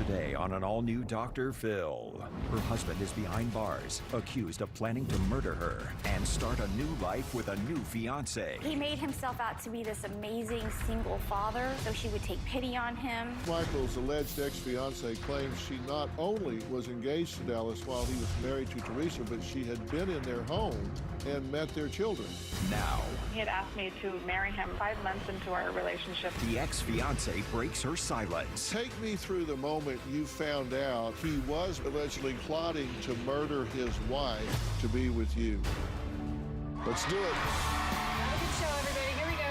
Today on an all-new Dr. Phil. Her husband is behind bars, accused of planning to murder her and start a new life with a new fiancé. He made himself out to be this amazing single father, so she would take pity on him. Michaels' alleged ex-fiancé claims she not only was engaged to Dallas while he was married to Theresa, but she had been in their home and met their children. Now, he had asked me to marry him 5 months into our relationship. The ex-fiancé breaks her silence. Take me through the moment you found out he was allegedly plotting to murder his wife to be with you. Let's do it. Have a good show, everybody. Here we go.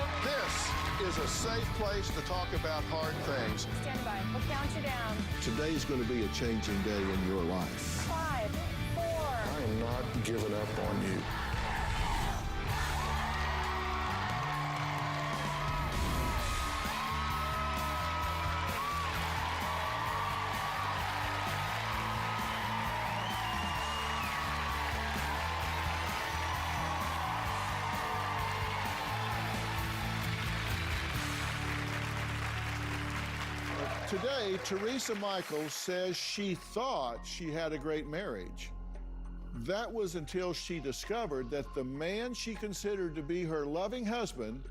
This is a safe place to talk about hard things. Stand by. We'll count you down. Today's going to be a changing day in your life. 5, 4. I am not giving up on you. Today, Theresa Michaels says she thought she had a great marriage. That was until she discovered that the man she considered to be her loving husband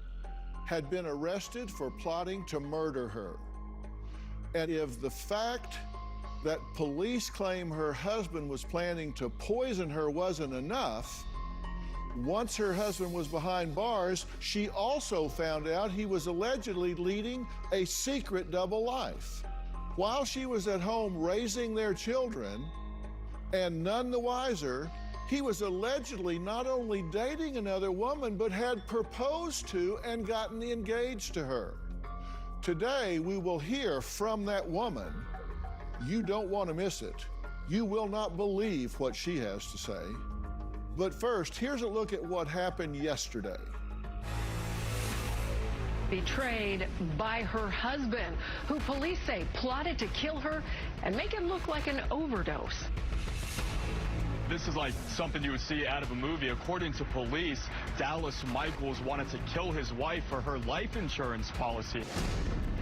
had been arrested for plotting to murder her. And if the fact that police claim her husband was planning to poison her wasn't enough, once her husband was behind bars, she also found out he was allegedly leading a secret double life. While she was at home raising their children, and none the wiser, he was allegedly not only dating another woman, but had proposed to and gotten engaged to her. Today, we will hear from that woman. You don't want to miss it. You will not believe what she has to say. But first, here's a look at what happened yesterday. Betrayed by her husband, who police say plotted to kill her and make it look like an overdose. This is like something you would see out of a movie. According to police, Dallas Michaels wanted to kill his wife for her life insurance policy.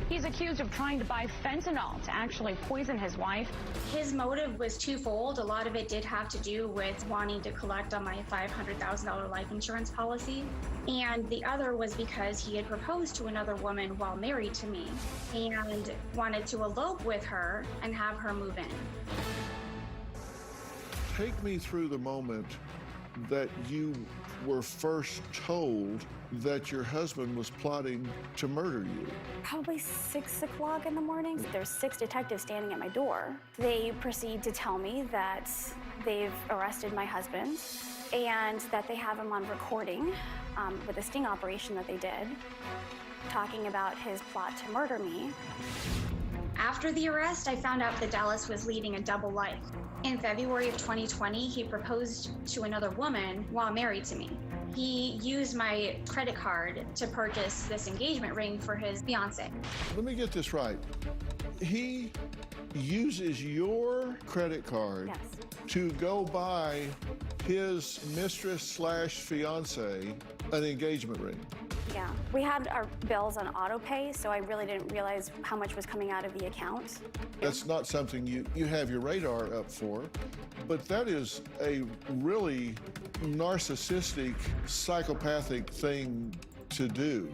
He's accused of trying to buy fentanyl to actually poison his wife. His motive was twofold. A lot of it did have to do with wanting to collect on my $500,000 life insurance policy. And the other was because he had proposed to another woman while married to me and wanted to elope with her and have her move in. Take me through the moment that you were first told that your husband was plotting to murder you. Probably 6 o'clock in the morning. There's 6 detectives standing at my door. They proceed to tell me that they've arrested my husband and that they have him on recording with a sting operation that they did, talking about his plot to murder me. After the arrest, I found out that Dallas was leading a double life. In February of 2020, he proposed to another woman while married to me. He used my credit card to purchase this engagement ring for his fiancée. Let me get this right. He uses your credit card to go buy his mistress/fiancée an engagement ring. Yeah, we had our bills on auto pay, so I really didn't realize how much was coming out of the account. That's not something you have your radar up for, but that is a really narcissistic, psychopathic thing to do.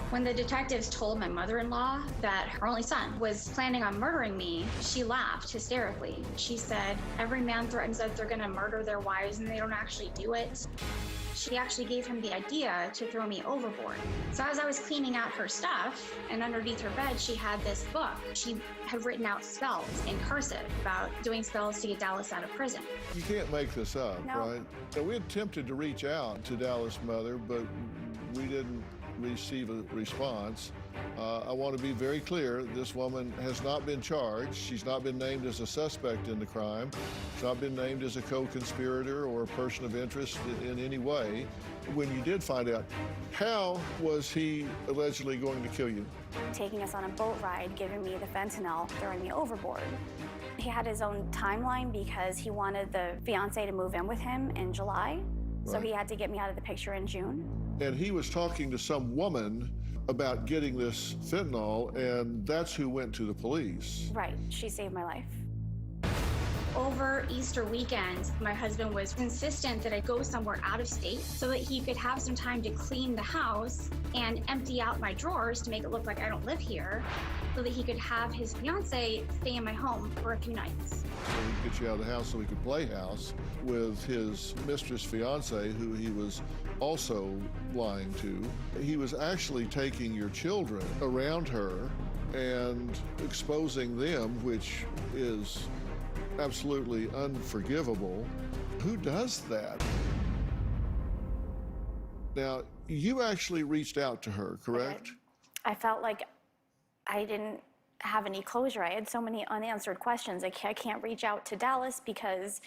When the detectives told my mother-in-law that her only son was planning on murdering me, she laughed hysterically. She said, "Every man threatens that they're gonna murder their wives and they don't actually do it." She actually gave him the idea to throw me overboard. So as I was cleaning out her stuff, and underneath her bed, she had this book. She had written out spells in cursive about doing spells to get Dallas out of prison. You can't make this up, No. right? So we attempted to reach out to Dallas' mother, but we didn't receive a response. I want to be very clear, this woman has not been charged. She's not been named as a suspect in the crime. She's not been named as a co-conspirator or a person of interest in any way. When you did find out, how was he allegedly going to kill you? Taking us on a boat ride, giving me the fentanyl, throwing me overboard. He had his own timeline because he wanted the fiancé to move in with him in July. So he had to get me out of the picture in June. And he was talking to some woman about getting this fentanyl, and that's who went to the police. Right. She saved my life. Over Easter weekend, my husband was insistent that I go somewhere out of state so that he could have some time to clean the house and empty out my drawers to make it look like I don't live here, so that he could have his fiance stay in my home for a few nights. So he'd get you out of the house so he could play house with his mistress fiance, who he was also lying to. He was actually taking your children around her and exposing them, which is absolutely unforgivable. Who does that? Now, you actually reached out to her, correct? I felt like I didn't have any closure. I had so many unanswered questions. I can't reach out to Dallas because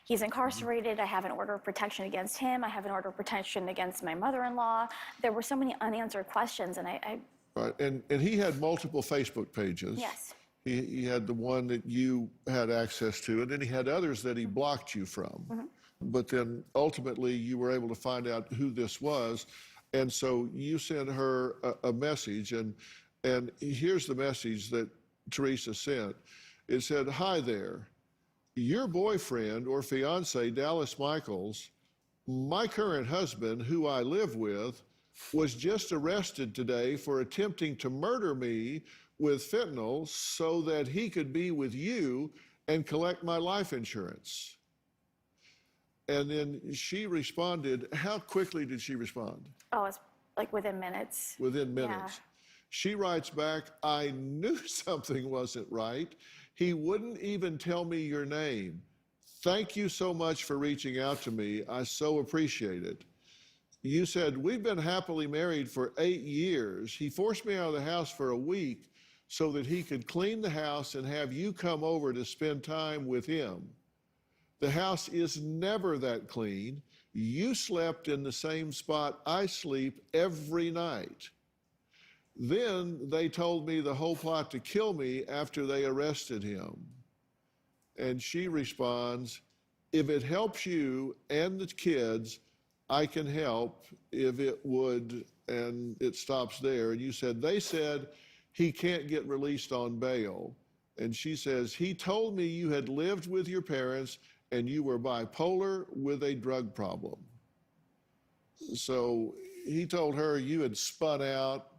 he's incarcerated. I have an order of protection against him. I have an order of protection against my mother-in-law. There were so many unanswered questions, and I Right, and he had multiple Facebook pages. Yes. He had the one that you had access to, and then he had others that he blocked you from. But then ultimately you were able to find out who this was, and so you sent her a message, and here's the message that Theresa sent. It said, "Hi there. Your boyfriend or fiance, Dallas Michaels, my current husband, who I live with, was just arrested today for attempting to murder me with fentanyl so that he could be with you and collect my life insurance." And then she responded. How quickly did she respond? Oh, it's like within minutes. Within minutes. Yeah. She writes back, "I knew something wasn't right. He wouldn't even tell me your name. Thank you so much for reaching out to me. I so appreciate it." You said, "We've been happily married for 8 years. He forced me out of the house for a week so that he could clean the house and have you come over to spend time with him. The house is never that clean. You slept in the same spot I sleep every night. Then they told me the whole plot to kill me after they arrested him." And she responds, "If it helps you and the kids, I can help if it would," and it stops there. And you said, "They said he can't get released on bail." And she says, "He told me you had lived with your parents and you were bipolar with a drug problem." So he told her you had spun out,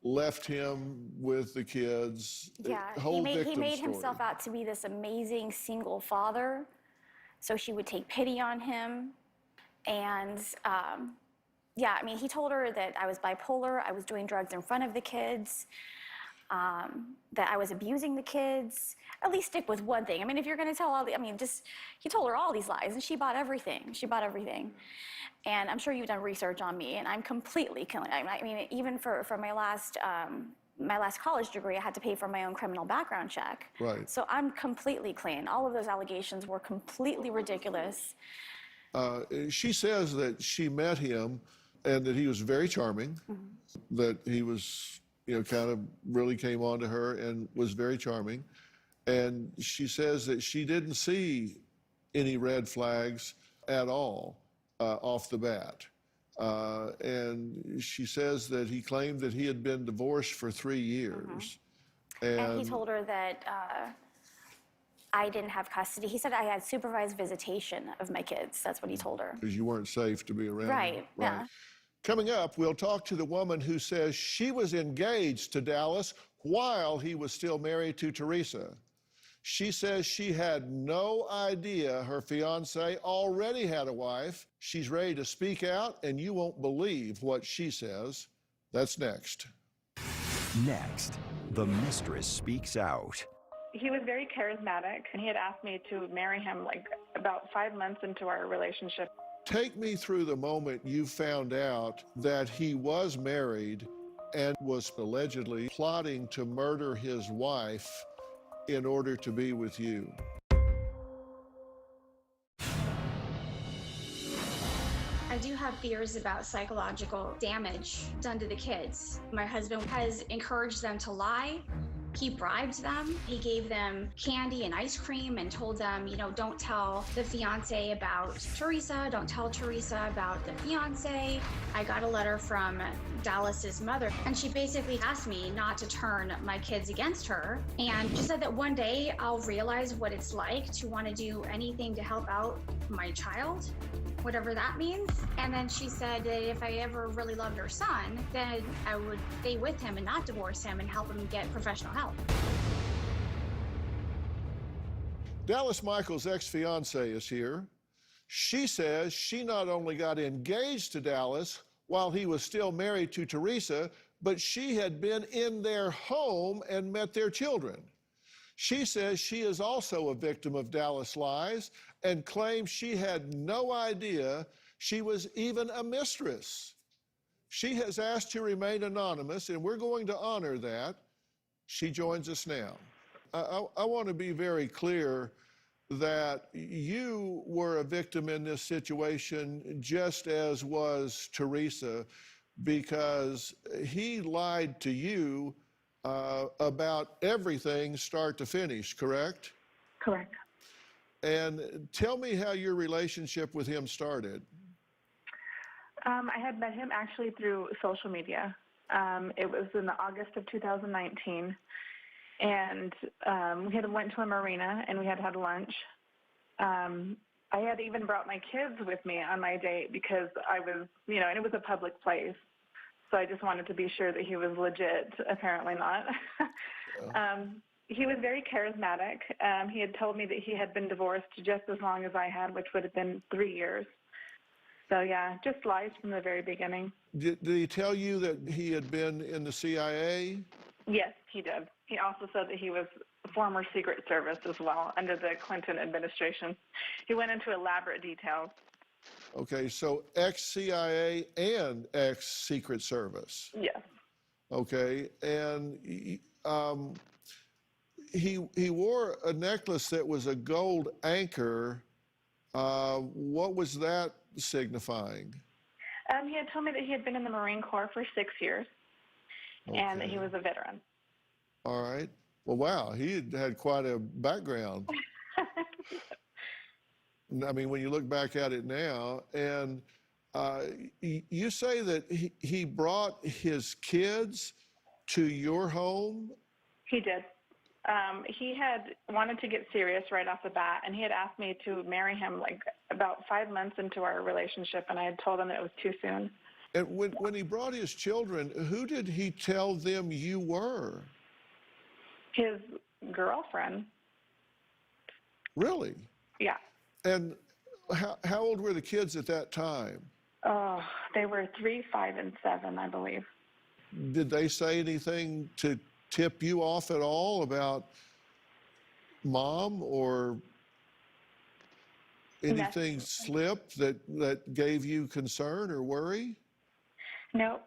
left him with the kids. Yeah, Whole he victim made story. himself out to be this amazing single father, so she would take pity on him. And yeah, I mean, he told her that I was bipolar, I was doing drugs in front of the kids, that I was abusing the kids. At least stick with one thing. I mean, if you're going to tell all the, I mean, just, he told her all these lies, and she bought everything. She bought everything. And I'm sure you've done research on me, and I'm completely killing. I mean, even for my last college degree, I had to pay for my own criminal background check. Right. So I'm completely clean. All of those allegations were completely ridiculous. She says that she met him and that he was very charming, that he was, you know, kind of really came on to her and was very charming. And she says that she didn't see any red flags at all off the bat. And she says that he claimed that he had been divorced for 3 years. And he told her that I didn't have custody. He said I had supervised visitation of my kids. That's what he told her. Because you weren't safe to be around. Right, yeah. Coming up, we'll talk to the woman who says she was engaged to Dallas while he was still married to Theresa. She says she had no idea her fiance already had a wife. She's ready to speak out, and you won't believe what she says. That's next. Next, the mistress speaks out. He was very charismatic, and he had asked me to marry him like about 5 months into our relationship. Take me through the moment you found out that he was married and was allegedly plotting to murder his wife in order to be with you. I do have fears about psychological damage done to the kids. My husband has encouraged them to lie. He bribed them. He gave them candy and ice cream and told them, don't tell the fiance about Theresa, don't tell Theresa about the fiance. I got a letter from Dallas's mother, and she basically asked me not to turn my kids against her, and she said that one day I'll realize what it's like to want to do anything to help out my child, whatever that means. And then she said that if I ever really loved her son, then I would stay with him and not divorce him and help him get professional help. Dallas Michaels' ex-fiance is here. She says she not only got engaged to Dallas while he was still married to Theresa, but she had been in their home and met their children. She says she is also a victim of Dallas lies and claims she had no idea she was even a mistress. She has asked to remain anonymous, and we're going to honor that. She joins us now. I want to be very clear that you were a victim in this situation just as was Theresa, because he lied to you about everything start to finish, correct? Correct. And tell me how your relationship with him started. I had met him actually through social media. It was in August of 2019, and we had went to a marina and we had had lunch. I had even brought my kids with me on my date because I was, and it was a public place. So I just wanted to be sure that he was legit. Apparently not. He was very charismatic. He had told me that he had been divorced just as long as I had, which would have been 3 years. So yeah, just lies from the very beginning. Did he tell you that he had been in the CIA? Yes, he did. He also said that he was former Secret Service as well under the Clinton administration. He went into elaborate details. Okay, so ex-CIA and ex-Secret Service. Yes. Okay, and he wore a necklace that was a gold anchor. What was that signifying? He had told me that he had been in the Marine Corps for 6 years, and that he was a veteran. All right. Well, wow, he had quite a background. I mean, when you look back at it now, and you say that he brought his kids to your home? He did. He had wanted to get serious right off the bat, and he had asked me to marry him like about 5 months into our relationship, and I had told him that it was too soon. And when he brought his children, who did he tell them you were? His girlfriend. Really? Yeah. And how old were the kids at that time? Oh, they were 3, 5, and 7, I believe. Did they say anything to tip you off at all about mom, or anything slipped that gave you concern or worry? No.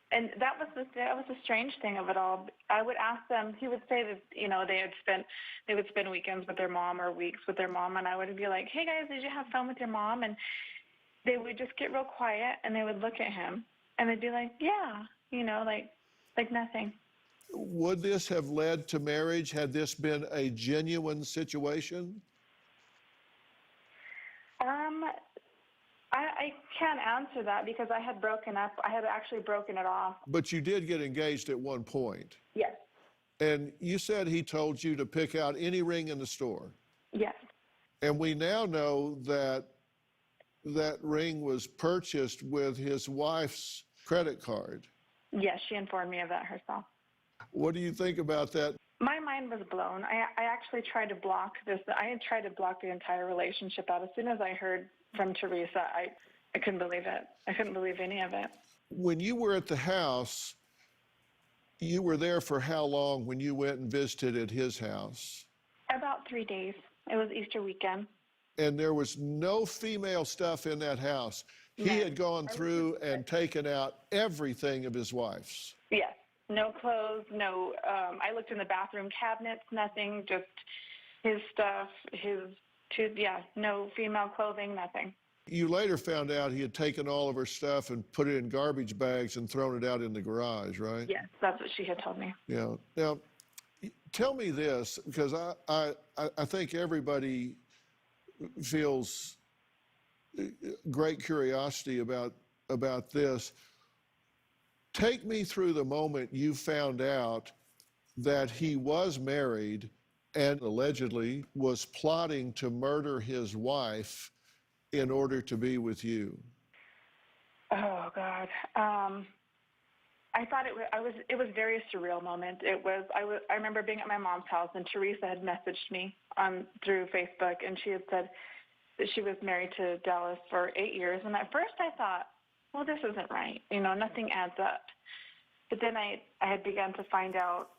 And that was the strange thing of it all. I would ask them. He would say that they would spend weekends with their mom or weeks with their mom, and I would be like, "Hey guys, did you have fun with your mom?" And they would just get real quiet, and they would look at him, and they'd be like, "Yeah," like nothing. Would this have led to marriage had this been a genuine situation? I can't answer that because I had broken up. I had actually broken it off. But you did get engaged at one point. Yes. And you said he told you to pick out any ring in the store. Yes. And we now know that that ring was purchased with his wife's credit card. Yes, she informed me of that herself. What do you think about that? My mind was blown. I actually tried to block this. I had tried to block the entire relationship out. As soon as I heard from Theresa, I couldn't believe it. I couldn't believe any of it. When you were at the house, you were there for how long when you went and visited at his house? About 3 days. It was Easter weekend. And there was no female stuff in that house. He had gone through and taken out everything of his wife's. Yes. No clothes, no, I looked in the bathroom cabinets, nothing, just his stuff, no female clothing, nothing. You later found out he had taken all of her stuff and put it in garbage bags and thrown it out in the garage, right? Yes, that's what she had told me. Yeah. Now, tell me this, because I think everybody feels great curiosity about this. Take me through the moment you found out that he was married and allegedly was plotting to murder his wife in order to be with you. Oh God. I thought it was a very surreal moment. I remember being at my mom's house, and Theresa had messaged me through Facebook, and she had said that she was married to Dallas for 8 years. And at first I thought, well, this isn't right. Nothing adds up. But then I had begun to find out,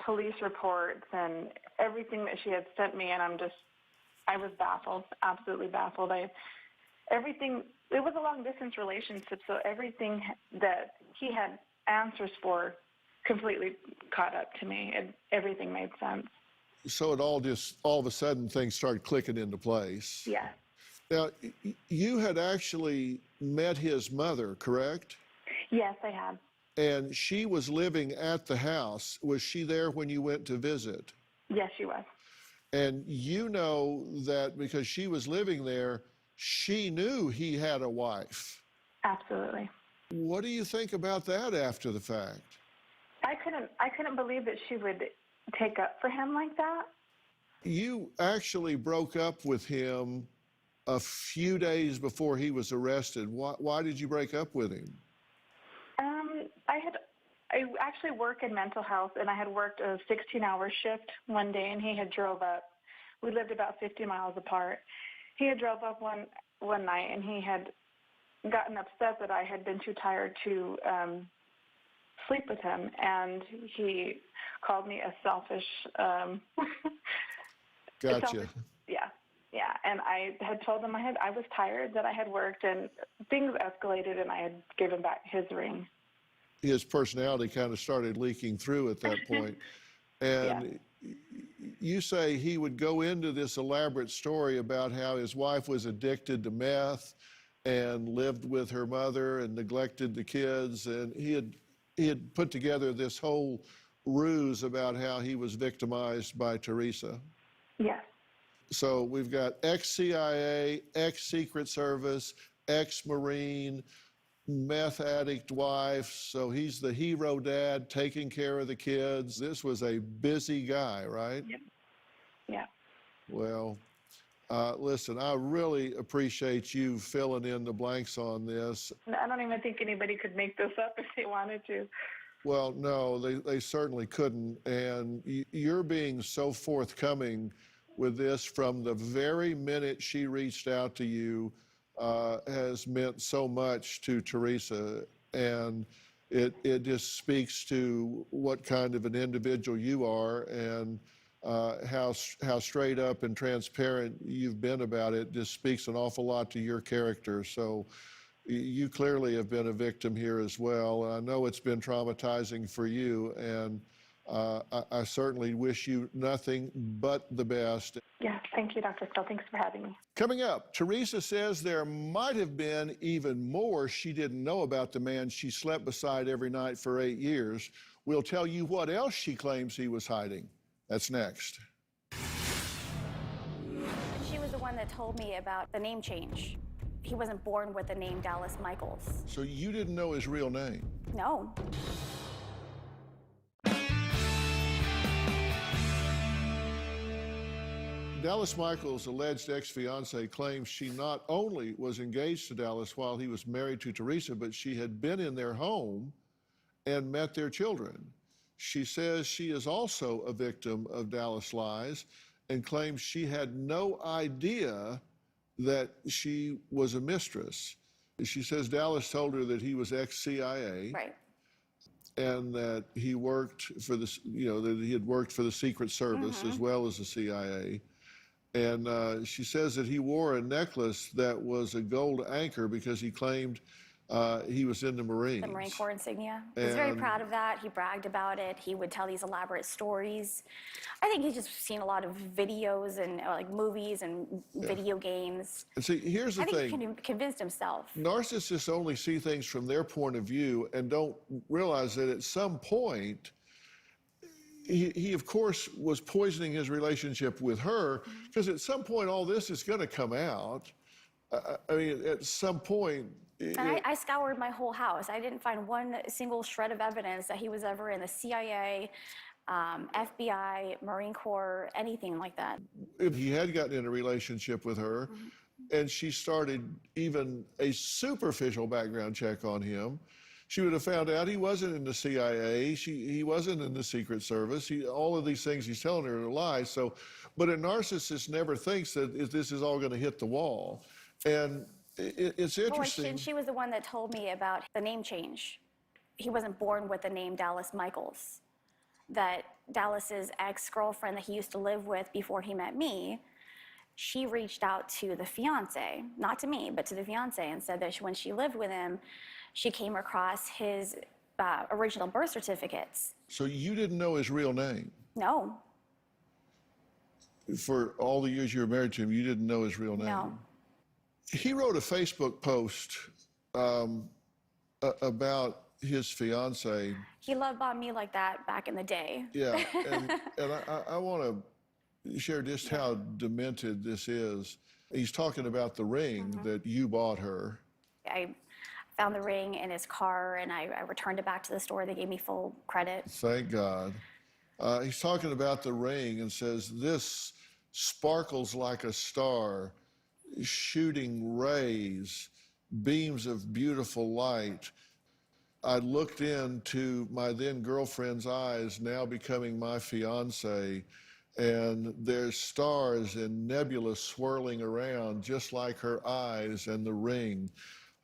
police reports and everything that she had sent me, and I was baffled, absolutely baffled. It was a long-distance relationship, so everything that he had answers for completely caught up to me, and everything made sense. So it all of a sudden, things started clicking into place. Yeah. Now, you had actually met his mother, correct? Yes, I had. And she was living at the house. Was she there when you went to visit? Yes, she was. And you know that because she was living there, she knew he had a wife. Absolutely. What do you think about that after the fact? I couldn't believe that she would take up for him like that. You actually broke up with him a few days before he was arrested. Why did you break up with him? I actually work in mental health, and I had worked a 16-hour shift one day, and he had drove up. We lived about 50 miles apart. He had drove up one night, and he had gotten upset that I had been too tired to sleep with him, and he called me a selfish. Gotcha. Yeah, and I had told him I was tired, that I had worked, and things escalated, and I had given back his ring. His personality kind of started leaking through at that point. And yeah. You say he would go into this elaborate story about how his wife was addicted to meth and lived with her mother and neglected the kids, and he had put together this whole ruse about how he was victimized by Theresa. Yes. So we've got ex-CIA, ex-Secret Service, ex-Marine, meth addict wife. So he's the hero dad taking care of the kids. This was a busy guy, right? Yep. Yeah. Well, listen, I really appreciate you filling in the blanks on this. I don't even think anybody could make this up if they wanted to. Well, no, they certainly couldn't. And you're being so forthcoming with this from the very minute she reached out to you has meant so much to Theresa. And it just speaks to what kind of an individual you are, and how straight up and transparent you've been about it. Just speaks an awful lot to your character. So you clearly have been a victim here as well. And I know it's been traumatizing for you, and I certainly wish you nothing but the best. Yeah, thank you, Dr. Phil. Thanks for having me. Coming up, Theresa says there might have been even more she didn't know about the man she slept beside every night for 8 years. We'll tell you what else she claims he was hiding. That's next. She was the one that told me about the name change. He wasn't born with the name Dallas Michaels. So you didn't know his real name? No. Dallas Michaels' alleged ex-fiance claims she not only was engaged to Dallas while he was married to Theresa, but she had been in their home and met their children. She says she is also a victim of Dallas lies and claims she had no idea that she was a mistress. She says Dallas told her that he was ex-CIA. Right. And that he worked for the, that he had worked for the Secret Service as well as the CIA. And she says that he wore a necklace that was a gold anchor because he claimed he was in the Marines. The Marine Corps insignia. He's very proud of that. He bragged about it. He would tell these elaborate stories. I think he's just seen a lot of videos and like movies and video games. And see, here's the thing. I think he convinced himself. Narcissists only see things from their point of view and don't realize that at some point he of course, was poisoning his relationship with her, because at some point all this is going to come out. I mean, at some point... And I scoured my whole house. I didn't find one single shred of evidence that he was ever in the CIA, FBI, Marine Corps, anything like that. If he had gotten in a relationship with her, and she started even a superficial background check on him, she would have found out he wasn't in the CIA, he wasn't in the Secret Service, all of these things he's telling her are lies. So, but a narcissist never thinks that this is all going to hit the wall. And it's interesting. Well, she was the one that told me about the name change. He wasn't born with the name Dallas Michaels. That Dallas's ex-girlfriend that he used to live with before he met me, she reached out to the fiance, not to me, but to the fiance, and said that when she lived with him, she came across his original birth certificates. So you didn't know his real name? No. For all the years you were married to him, you didn't know his real name? No. He wrote a Facebook post about his fiance. He love-bombed me like that back in the day. Yeah, and I want to share just how demented this is. He's talking about the ring that you bought her. I found the ring in his car, and I returned it back to the store. They gave me full credit. Thank God. He's talking about the ring and says, "This sparkles like a star, shooting rays, beams of beautiful light. I looked into my then girlfriend's eyes, now becoming my fiance, and there's stars and nebula swirling around just like her eyes and the ring.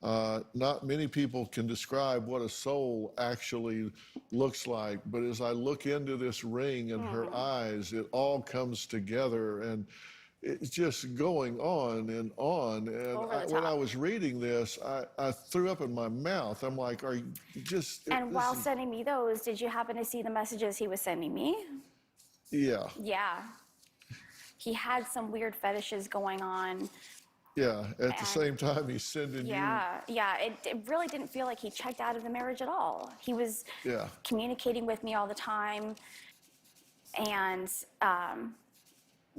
Not many people can describe what a soul actually looks like, but as I look into this ring and her eyes, it all comes together, and it's just going on and on. And when I was reading this, I threw up in my mouth. I'm like, are you just... And while sending me those, did you happen to see the messages he was sending me? Yeah. Yeah. He had some weird fetishes going on. Yeah, at the same time he's sending you... Yeah, it really didn't feel like he checked out of the marriage at all. He was communicating with me all the time, and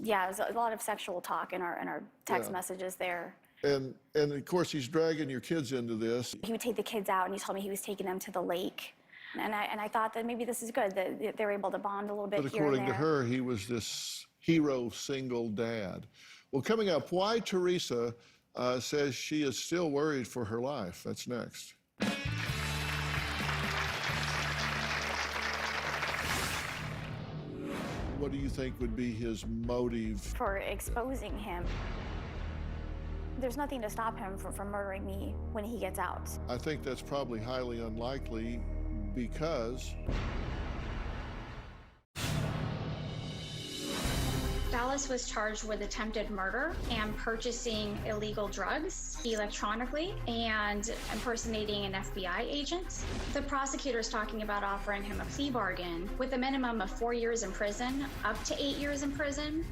yeah, there's a lot of sexual talk in our text messages there. And of course he's dragging your kids into this. He would take the kids out, and he told me he was taking them to the lake. And I thought that maybe this is good, that they're able to bond a little bit but here and there. According to her, he was this hero single dad. Well, coming up, why Theresa says she is still worried for her life. That's next. What do you think would be his motive? For exposing him. There's nothing to stop him from murdering me when he gets out. I think that's probably highly unlikely because... Dallas was charged with attempted murder and purchasing illegal drugs electronically and impersonating an FBI agent. The prosecutor's talking about offering him a plea bargain with a minimum of 4 years in prison, up to 8 years in prison,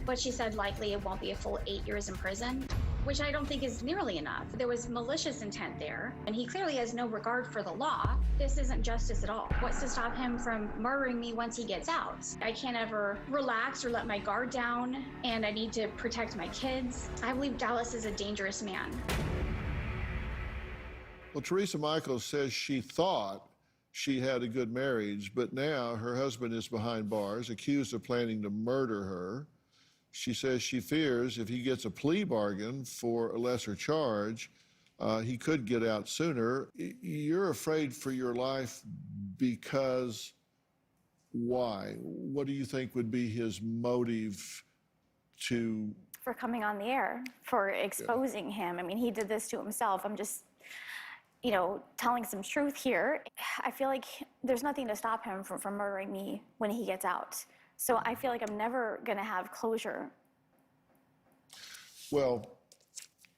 but she said likely it won't be a full 8 years in prison, which I don't think is nearly enough. There was malicious intent there, and he clearly has no regard for the law. This isn't justice at all. What's to stop him from murdering me once he gets out? I can't ever relax or let my guard down, and I need to protect my kids. I believe Dallas is a dangerous man. Well, Theresa Michaels says she thought she had a good marriage, but now her husband is behind bars, accused of planning to murder her. She says she fears if he gets a plea bargain for a lesser charge, he could get out sooner. You're afraid for your life because why? What do you think would be his motive to... For coming on the air, for exposing him. I mean, he did this to himself. I'm just, you know, telling some truth here. I feel like there's nothing to stop him from murdering me when he gets out. So I feel like I'm never going to have closure. Well,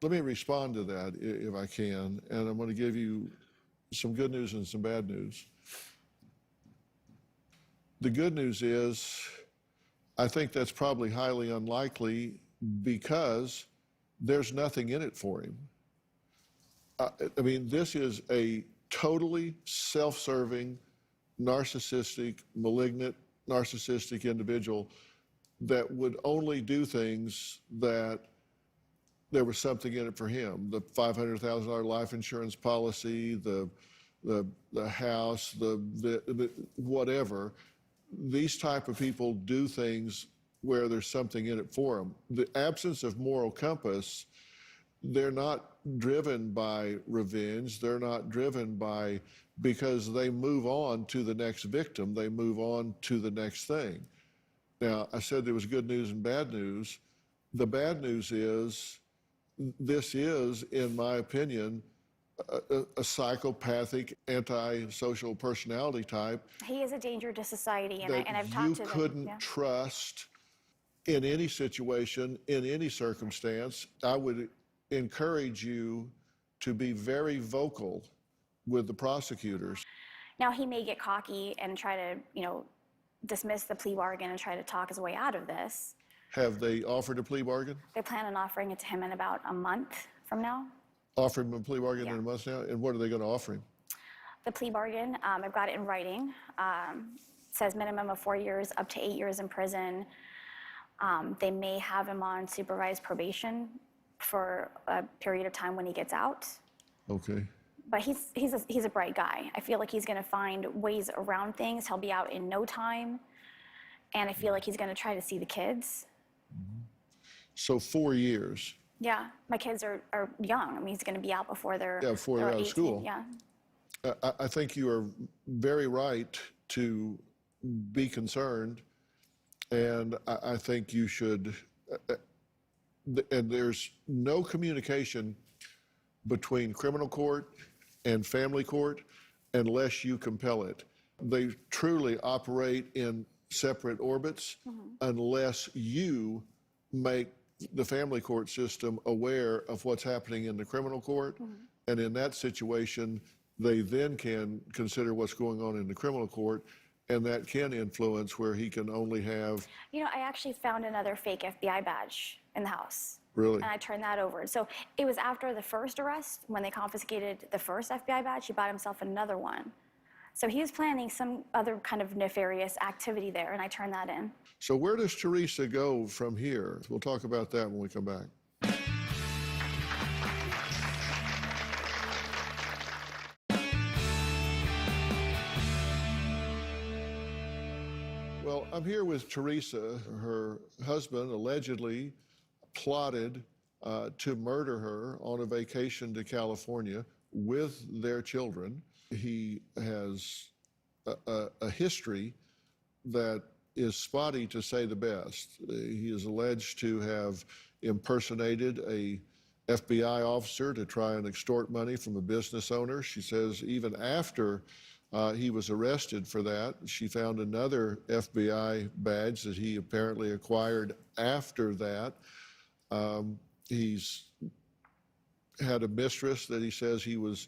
let me respond to that if I can, and I'm going to give you some good news and some bad news. The good news is I think that's probably highly unlikely because there's nothing in it for him. I mean, this is a totally self-serving, narcissistic, malignant narcissistic individual that would only do things that there was something in it for him. The $500,000 life insurance policy, the house, the whatever. These type of people do things where there's something in it for them. The absence of moral compass, they're not driven by revenge. They're not driven by, because they move on to the next victim. They move on to the next thing. Now, I said there was good news and bad news. The bad news is, this is, in my opinion, a psychopathic, antisocial personality type. He is a danger to society, and that I've talked to them. You couldn't trust in any situation, in any circumstance. I would encourage you to be very vocal with the prosecutors. Now, he may get cocky and try to, dismiss the plea bargain and try to talk his way out of this. Have they offered a plea bargain? They plan on offering it to him in about a month from now. Offered him a plea bargain in a month now? And what are they going to offer him? The plea bargain, I've got it in writing, says minimum of 4 years, up to 8 years in prison. They may have him on supervised probation for a period of time when he gets out. Okay. But he's a bright guy. I feel like he's going to find ways around things. He'll be out in no time. And I feel like he's going to try to see the kids. So 4 years. Yeah, my kids are young. I mean, he's going to be out before they're before they're out 18. of school. Yeah. I think you are very right to be concerned, and I think you should. And there's no communication between criminal court and family court unless you compel it. They truly operate in separate orbits unless you make the family court system aware of what's happening in the criminal court. And in that situation, they then can consider what's going on in the criminal court, and that can influence where he can only have... I actually found another fake FBI badge in the house. Really? And I turned that over. So it was after the first arrest, when they confiscated the first FBI badge, he bought himself another one. So he was planning some other kind of nefarious activity there, and I turned that in. So where does Theresa go from here? We'll talk about that when we come back. Well, I'm here with Theresa. Her husband allegedly plotted to murder her on a vacation to California with their children. He has a history that is spotty, to say the best. He is alleged to have impersonated a FBI officer to try and extort money from a business owner. She says even after he was arrested for that, she found another FBI badge that he apparently acquired after that. He's had a mistress that he says he was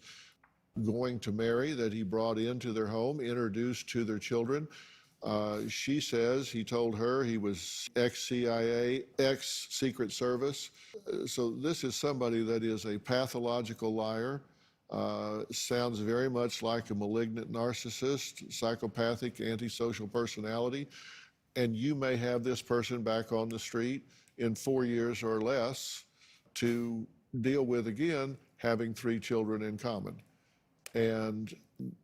going to marry, that he brought into their home, introduced to their children. She says he told her he was ex-CIA, ex-Secret Service. So this is somebody that is a pathological liar. Sounds very much like a malignant narcissist, psychopathic, antisocial personality. And you may have this person back on the street in 4 years or less to deal with again, having 3 children in common. And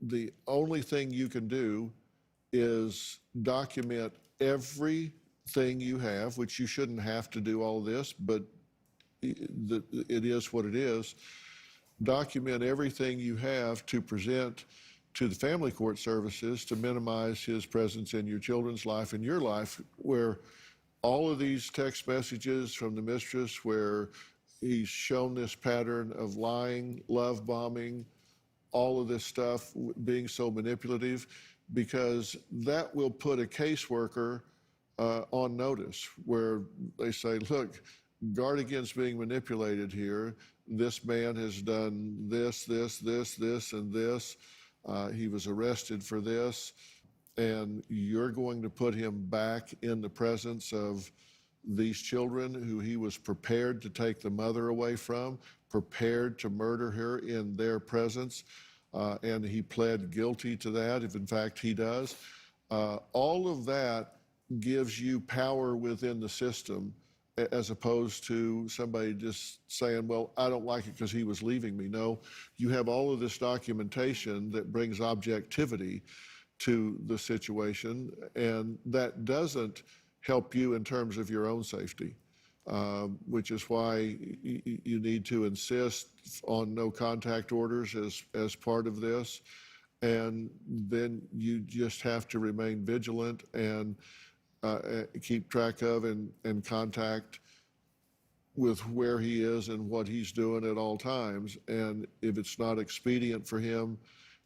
the only thing you can do is document everything you have, which you shouldn't have to do all this, but it is what it is. Document everything you have to present to the family court services to minimize his presence in your children's life and your life, where all of these text messages from the mistress where he's shown this pattern of lying, love bombing, all of this stuff, being so manipulative, because that will put a caseworker on notice, where they say, look, guard against being manipulated here. This man has done this, this, this, this, and this. He was arrested for this, and you're going to put him back in the presence of these children who he was prepared to take the mother away from, prepared to murder her in their presence, and he pled guilty to that, if in fact he does. All of that gives you power within the system, as opposed to somebody just saying, well, I don't like it because he was leaving me. No, you have all of this documentation that brings objectivity to the situation, and that doesn't help you in terms of your own safety, which is why you need to insist on no contact orders as part of this. And then you just have to remain vigilant and keep track of and contact with where he is and what he's doing at all times. And if it's not expedient for him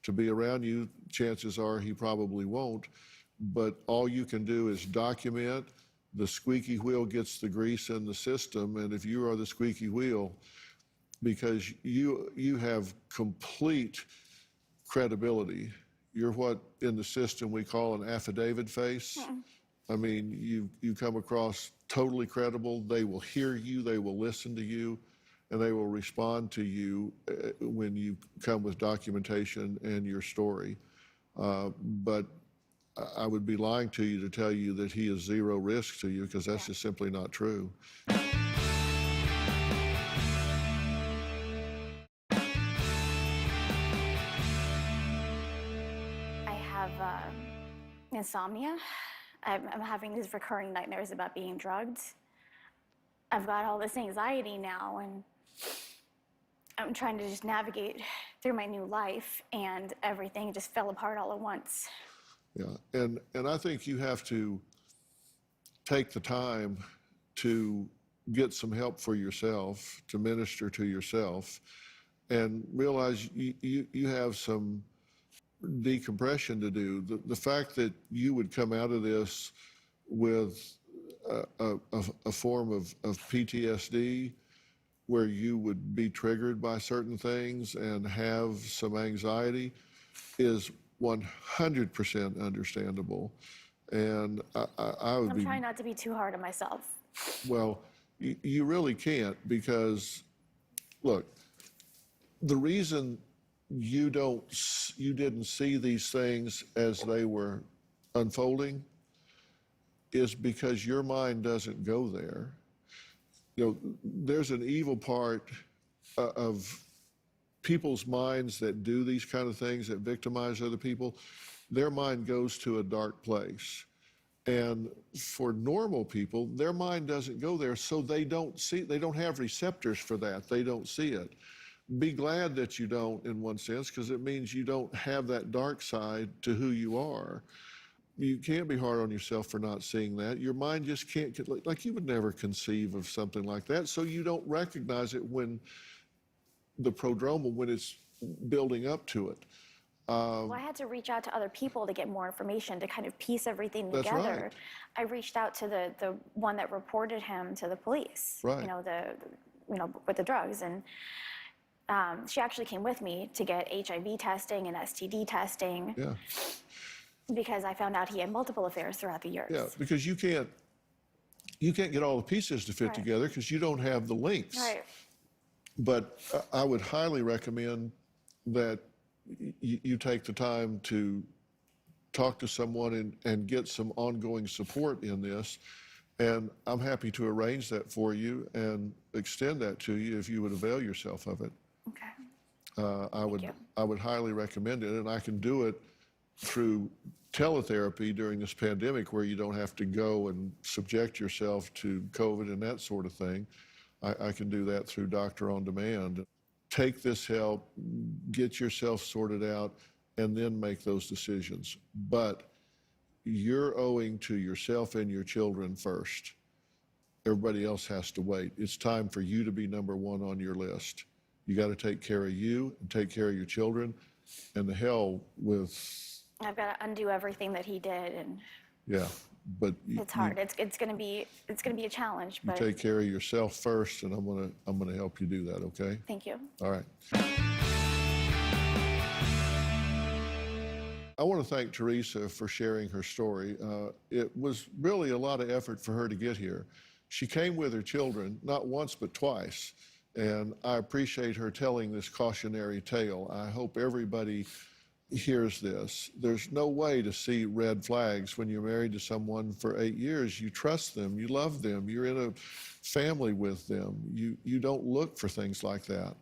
to be around you, chances are he probably won't. But all you can do is document. The squeaky wheel gets the grease in the system, and if you are the squeaky wheel, because you have complete credibility. You're what in the system we call an affidavit face. I mean, you come across totally credible. They will hear you, they will listen to you, and they will respond to you when you come with documentation and your story. But I would be lying to you to tell you that he is zero risk to you, because that's just simply not true. Insomnia. I'm having these recurring nightmares about being drugged. I've got all this anxiety now, and I'm trying to just navigate through my new life, and everything just fell apart all at once. Yeah, and I think you have to take the time to get some help for yourself, to minister to yourself, and realize you have some decompression to do. The fact that you would come out of this with a form of PTSD, where you would be triggered by certain things and have some anxiety, is 100% understandable. And I would I'm trying not to be too hard on myself. Well, you really can't, because, look, the reason you didn't see these things as they were unfolding is because your mind doesn't go there. You know, there's an evil part of people's minds that do these kind of things, that victimize other people. Their mind goes to a dark place. And for normal people, their mind doesn't go there, so they don't have receptors for that. They don't see it. Be glad that you don't, in one sense, because it means you don't have that dark side to who you are. You can't be hard on yourself for not seeing that. Your mind just can't, like you would never conceive of something like that, so you don't recognize it when the prodromal, when it's building up to it. Well, I had to reach out to other people to get more information, to kind of piece everything That's together. right. I reached out to the one that reported him to the police, Right. With the drugs. And she actually came with me to get HIV testing and STD testing. Yeah. Because I found out he had multiple affairs throughout the years. Yeah, because you can't get all the pieces to fit together because you don't have the links. Right. But I would highly recommend that you take the time to talk to someone and get some ongoing support in this. And I'm happy to arrange that for you and extend that to you if you would avail yourself of it. Okay. I would highly recommend it, and I can do it through teletherapy during this pandemic, where you don't have to go and subject yourself to COVID and that sort of thing. I can do that through Doctor on Demand. Take this help, get yourself sorted out, and then make those decisions. But you're owing to yourself and your children first. Everybody else has to wait. It's time for you to be number one on your list. You got to take care of you and take care of your children, and the hell with... I've got to undo everything that he did, and yeah, but it's hard. It's going to be a challenge. You But take care of yourself first, and I'm gonna help you do that. Okay. Thank you. All right. I want to thank Theresa for sharing her story. It was really a lot of effort for her to get here. She came with her children, not once but twice, and I appreciate her telling this cautionary tale. I hope everybody hears this, there's no way to see red flags when you're married to someone for 8 years. You trust them, you love them, you're in a family with them. You don't look for things like that.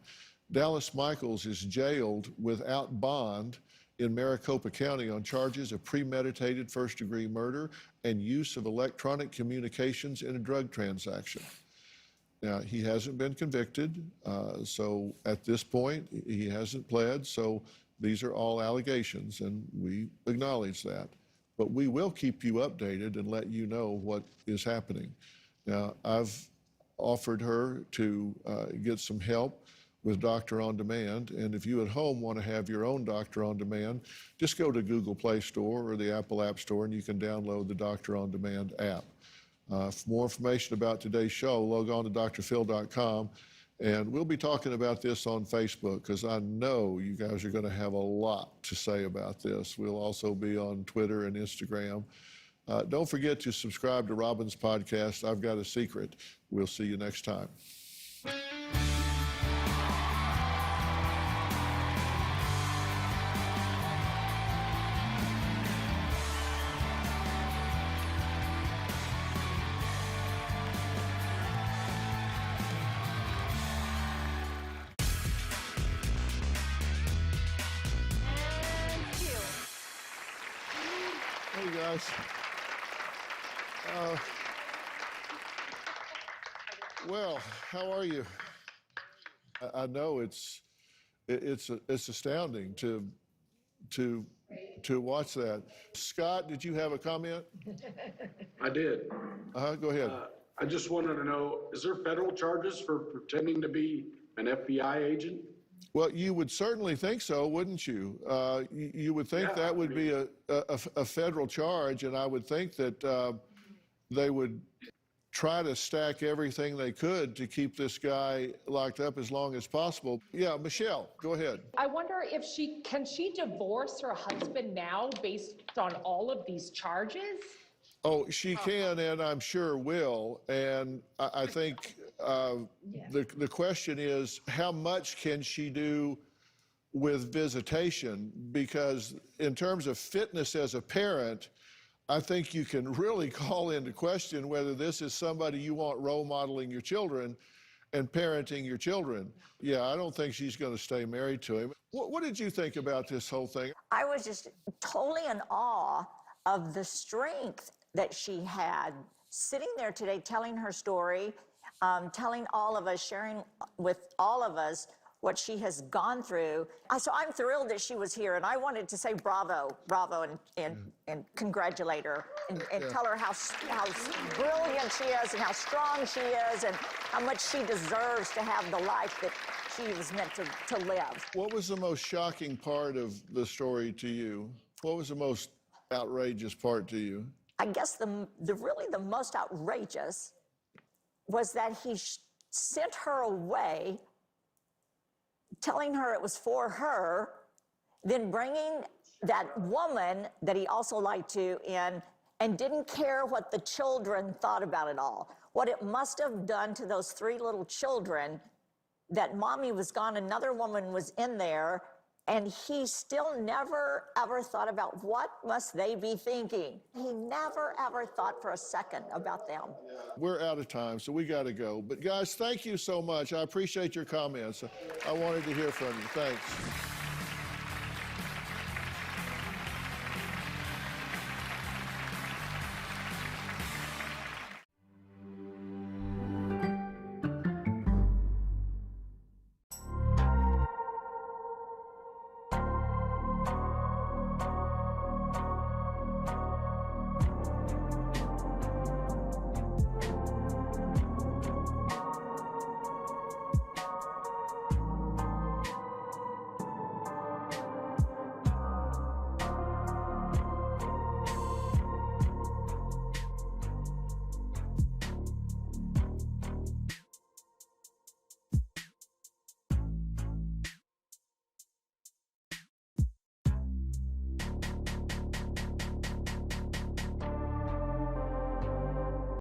Dallas Michaels is jailed without bond in Maricopa County on charges of premeditated first-degree murder and use of electronic communications in a drug transaction. Now, he hasn't been convicted, so at this point, he hasn't pled, so these are all allegations, and we acknowledge that. But we will keep you updated and let you know what is happening. Now, I've offered her to get some help with Doctor on Demand, and if you at home want to have your own Doctor on Demand, just go to Google Play Store or the Apple App Store and you can download the Doctor on Demand app. For more information about today's show, log on to drphil.com, and we'll be talking about this on Facebook because I know you guys are going to have a lot to say about this. We'll also be on Twitter and Instagram. Don't forget to subscribe to Robin's podcast, I've Got a Secret. We'll see you next time. Hey guys. Well, how are you? I know it's astounding to watch that. Scott, did you have a comment? I did. Go ahead. I just wanted to know, is there federal charges for pretending to be an FBI agent? Well, you would certainly think so, wouldn't you? You would think that would be a federal charge, and I would think that they would try to stack everything they could to keep this guy locked up as long as possible. Yeah, Michelle, go ahead. I wonder if can she divorce her husband now based on all of these charges? Oh, she can, and I'm sure will. And I think the question is, how much can she do with visitation? Because in terms of fitness as a parent, I think you can really call into question whether this is somebody you want role modeling your children and parenting your children. Yeah, I don't think she's going to stay married to him. What did you think about this whole thing? I was just totally in awe of the strength that she had sitting there today telling her story, telling all of us, sharing with all of us what she has gone through. So I'm thrilled that she was here, and I wanted to say bravo, and congratulate her, and tell her how brilliant she is, and how strong she is, and how much she deserves to have the life that she was meant to live. What was the most shocking part of the story to you? What was the most outrageous part to you? I guess really the most outrageous was that he sent her away, telling her it was for her, then bringing that woman that he also lied to in, and didn't care what the children thought about it all. What it must have done to those 3 little children, that mommy was gone, another woman was in there, and he still never, ever thought about what must they be thinking. He never, ever thought for a second about them. We're out of time, so we got to go. But guys, thank you so much. I appreciate your comments. I wanted to hear from you. Thanks.